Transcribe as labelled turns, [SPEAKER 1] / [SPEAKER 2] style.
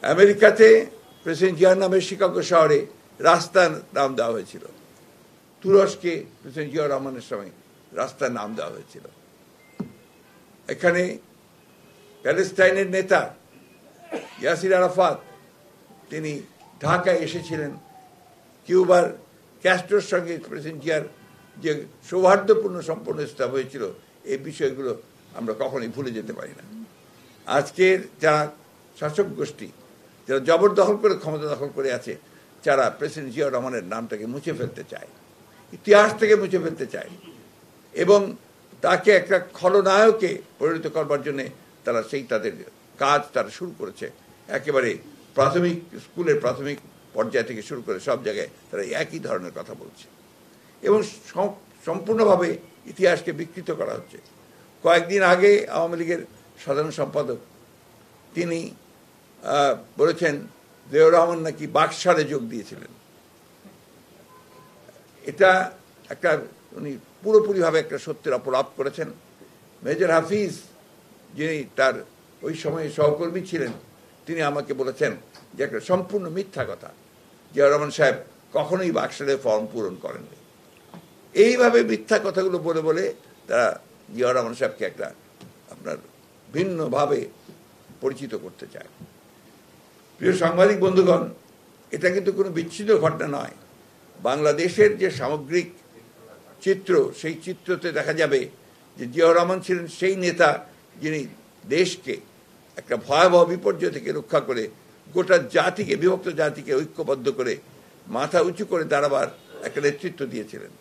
[SPEAKER 1] আমেরিকাতে প্রেসিডেন্ট জিয়ার নামে শিকাগো শহরে রাস্তার নাম দেওয়া হয়েছিল। তুরস্কে প্রেসিডেন্ট জিয়া রহমানের সময় রাস্তার নাম দেওয়া হয়েছিল। এখানে প্যালেস্টাইনের নেতা ইয়াসির আরাফাত তিনি ঢাকায় এসেছিলেন। কিউবার ক্যাস্ট্রোর সঙ্গে প্রেসিডেন্ট জিয়ার যে সৌহার্দ্যপূর্ণ সম্পর্ক স্থাপন হয়েছিল, এই বিষয়গুলো আমরা কখনোই ভুলে যেতে পারি না। আজকের যারা শাসক গোষ্ঠী, যারা জবরদখল করে ক্ষমতা দখল করে আছে, যারা প্রেসিডেন্ট জিয়া রহমানের নামটাকে মুছে ফেলতে চায়, ইতিহাস থেকে মুছে ফেলতে চায় এবং তাকে একটা খলনায়কে পরিণত করবার জন্যে তারা সেই তাদের কাজ তারা শুরু করেছে। একেবারে প্রাথমিক স্কুলের প্রাথমিক পর্যায় থেকে শুরু করে সব জায়গায় তারা একই ধরনের কথা বলছে এবং সম্পূর্ণভাবে ইতিহাসকে বিকৃত করা হচ্ছে। কয়েকদিন আগে আওয়ামী লীগের সাধারণ সম্পাদক তিনি বলেছেন জিয়াউর রহমান নাকি বাকশালে যোগ দিয়েছিলেন। এটা একটা উনি পুরোপুরিভাবে একটা সত্যের অপলাপ করেছেন। মেজর হাফিজ যিনি তার ওই সময়ে সহকর্মী ছিলেন, তিনি আমাকে বলেছেন যে একটা সম্পূর্ণ মিথ্যা কথা, জিয়াউর রহমান সাহেব কখনোই বাকশালে ফর্ম পূরণ করেননি। এইভাবে মিথ্যা কথাগুলো বলে বলে তারা জিয়াউর রহমান সাহেবকে একটা আপনার ভিন্নভাবে পরিচিত করতে চায়। প্রিয় সাংবাদিক বন্ধুগণ, এটা কিন্তু কোনো বিচ্ছিন্ন ঘটনা নয়। বাংলাদেশের যে সামগ্রিক চিত্র, সেই চিত্রতে দেখা যাবে যে জিয়াউর রহমান ছিলেন সেই নেতা যিনি দেশকে একটা ভয়াবহ বিপর্যয় থেকে রক্ষা করে গোটা জাতিকে, বিভক্ত জাতিকে ঐক্যবদ্ধ করে মাথা উঁচু করে দাঁড়াবার একটা নেতৃত্ব দিয়েছিলেন।